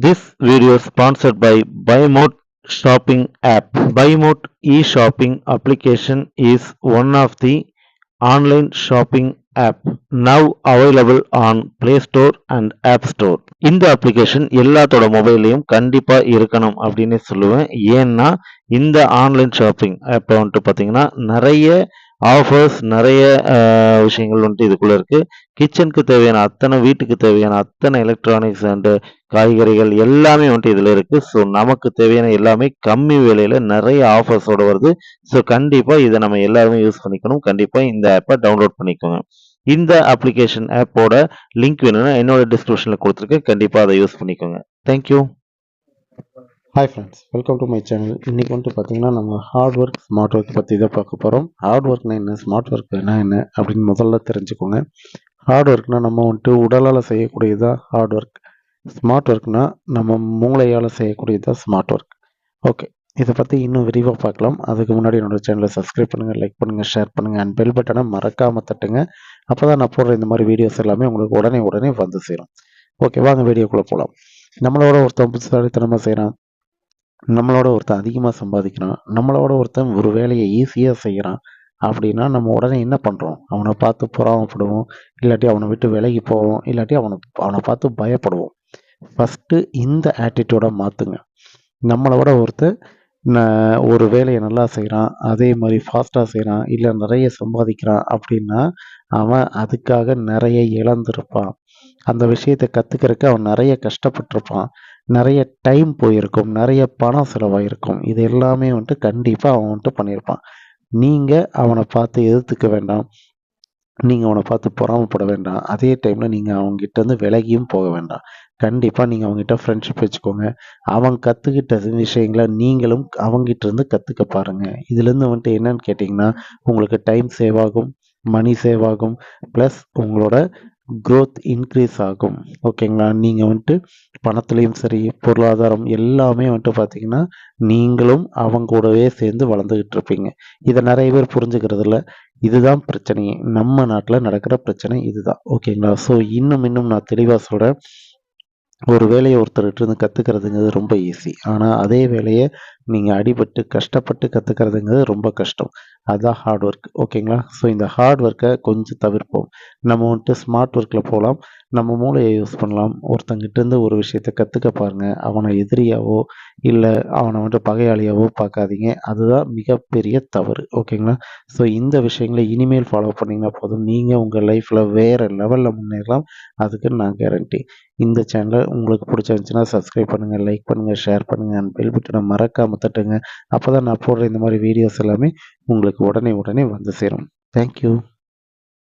This video is sponsored by BuyMote shopping app. BuyMote e-shopping application is one of the online shopping app now available on Play Store and App Store. இந்த application எல்லாத்தோட மொபைல்லையும் கண்டிப்பா இருக்கணும் அப்படின்னு சொல்லுவேன். ஏன்னா இந்த online shopping ஆப்பை வந்துட்டு பார்த்தீங்கன்னா நிறைய ஆஃபர்ஸ் நிறைய விஷயங்கள் வந்துட்டு இதுக்குள்ள இருக்கு. கிச்சனுக்கு தேவையான அத்தனை வீட்டுக்கு தேவையான அத்தனை எலக்ட்ரானிக்ஸ் அண்ட் காய்கறிகள் எல்லாமே வந்துட்டு இதில் இருக்குது. ஸோ நமக்கு தேவையான எல்லாமே கம்மி விலையில் நிறைய ஆஃபர்ஸோடு வருது. ஸோ கண்டிப்பாக இதை நம்ம எல்லாருமே யூஸ் பண்ணிக்கணும். கண்டிப்பாக இந்த ஆப்பை டவுன்லோட் பண்ணிக்கோங்க. இந்த அப்ளிகேஷன் ஆப்போட லிங்க் வேணும்னா என்னோட டிஸ்கிரிப்ஷனில் கொடுத்துருக்கேன். கண்டிப்பாக அதை யூஸ் பண்ணிக்கோங்க. Thank you. Hi friends, welcome to my channel. இன்றைக்கி வந்துட்டு பார்த்தீங்கன்னா நம்ம ஹார்ட் ஒர்க் ஸ்மார்ட் ஒர்க் பற்றி தான் பார்க்க போகிறோம். ஹார்ட் ஒர்க்னா என்ன, ஸ்மார்ட் ஒர்க்னா என்ன அப்படின்னு முதல்ல தெரிஞ்சுக்கோங்க. ஹார்ட் ஒர்க்னால் நம்ம வந்துட்டு உடலால் செய்யக்கூடியது தான் ஹார்ட் ஒர்க். ஸ்மார்ட் ஒர்க்னா நம்ம மூளையால் செய்யக்கூடியது தான் ஸ்மார்ட் ஒர்க். ஓகே, இதை பற்றி இன்னும் விரிவாக பார்க்கலாம். அதுக்கு முன்னாடி என்னோடய சேனலை சப்ஸ்கிரைப் பண்ணுங்கள், லைக் பண்ணுங்கள், ஷேர் பண்ணுங்கள் அண்ட் பெல் பட்டனை மறக்காமல் தட்டுங்க. அப்போ தான் நான் போடுற இந்த மாதிரி வீடியோஸ் எல்லாமே உங்களுக்கு உடனே வந்து சேரும். ஓகே, வாங்க வீடியோக்குள்ளே போகலாம். நம்மளோட ஒருத்தன் புத்திசாலித்தனமாக செய்கிறான், நம்மளோட ஒருத்தன் அதிகமாக சம்பாதிக்கிறான், நம்மளோட ஒருத்தன் ஒரு வேலையை ஈஸியாக செய்கிறான் அப்படின்னா நம்ம உடனே என்ன பண்ணுறோம்? அவனை பார்த்து பொறாமப்படுவோம், இல்லாட்டி அவனை விட்டு விலகி போவோம், இல்லாட்டி அவனை பார்த்து பயப்படுவோம். ஃபஸ்ட்டு இந்த ஆட்டிடியூடை மாற்றுங்க. நம்மளோட ஒருத்தன் ஒரு வேலையை நல்லா செய்கிறான், அதே மாதிரி ஃபாஸ்ட்டாக செய்கிறான், இல்லை நிறைய சம்பாதிக்கிறான் அப்படின்னா அவன் அதுக்காக நிறைய இழந்திருப்பான். அந்த விஷயத்தை கற்றுக்கிறதுக்கு அவன் நிறைய கஷ்டப்பட்டிருப்பான், நிறைய டைம் போயிருக்கும், நிறைய பணம் செலவாயிருக்கும். இது எல்லாமே வந்துட்டு கண்டிப்பாக அவன் வந்துட்டு பண்ணியிருப்பான். நீங்கள் அவனை பார்த்து எதிர்த்துக்க வேண்டாம், நீங்கள் அவனை பார்த்து பொறாமப்பட வேண்டாம். அதே டைமில் நீங்கள் அவங்ககிட்டேருந்து விலகியும் போக வேண்டாம். கண்டிப்பாக நீங்கள் அவங்ககிட்ட ஃப்ரெண்ட்ஷிப் வச்சுக்கோங்க. அவன் கற்றுக்கிட்ட விஷயங்களை நீங்களும் அவங்ககிட்டேருந்து கற்றுக்க பாருங்கள். இதுலேருந்து வந்துட்டு என்னன்னு கேட்டிங்கன்னா உங்களுக்கு டைம் சேவ் ஆகும், மணி சேவ் ஆகும், ப்ளஸ் உங்களோட க்ரோத் இன்க்ரீஸ் ஆகும். ஓகேங்களா? நீங்கள் வந்துட்டு பணத்துலேயும் சரி, பொருளாதாரம் எல்லாமே வந்துட்டு பார்த்தீங்கன்னா நீங்களும் அவங்க கூடவே சேர்ந்து வளர்ந்துக்கிட்டு இருப்பீங்க. இதை நிறைய பேர் புரிஞ்சுக்கிறது இல்லை. இதுதான் பிரச்சனையே, நம்ம நாட்டில் நடக்கிற பிரச்சனை இதுதான். ஓகேங்களா? ஸோ இன்னும் நான் தெளிவாக சொல்கிறேன். ஒரு வேலையை ஒருத்தர்கிட்ட இருந்து கற்றுக்கிறதுங்கிறது ரொம்ப ஈஸி. ஆனால் அதே வேலையை நீங்கள் அடிபட்டு கஷ்டப்பட்டு கற்றுக்கிறதுங்கிறது ரொம்ப கஷ்டம். அதுதான் ஹார்ட் ஒர்க். ஓகேங்களா? ஸோ இந்த ஹார்ட் ஒர்க்கை கொஞ்சம் தவிர்ப்போம். நம்ம வந்துட்டு ஸ்மார்ட் ஒர்க்கில் போகலாம், நம்ம மூளையை யூஸ் பண்ணலாம். ஒருத்தங்கிட்டேருந்து ஒரு விஷயத்தை கற்றுக்க பாருங்கள். அவனை எதிரியாவோ இல்லை அவனை வந்துட்டு பகையாளியாவோ பார்க்காதீங்க. அதுதான் மிகப்பெரிய தவறு. ஓகேங்களா? ஸோ இந்த விஷயங்களை இனிமேல் ஃபாலோ பண்ணிங்கன்னா போதும், நீங்கள் உங்கள் லைஃப்பில் வேறு லெவலில் முன்னேறலாம். அதுக்கு நான் கேரண்டி. இந்த சேனலை உங்களுக்கு பிடிச்சிருந்துச்சுன்னா சப்ஸ்கிரைப் பண்ணுங்கள், லைக் பண்ணுங்கள், ஷேர் பண்ணுங்கள் அண்ட் பெல் பட்டனை மறக்காமல் தட்டுங்க. அப்போ தான் நான் போடுற இந்த மாதிரி வீடியோஸ் எல்லாமே உங்களுக்கு உடனே வந்து சேரும். தேங்க்யூ.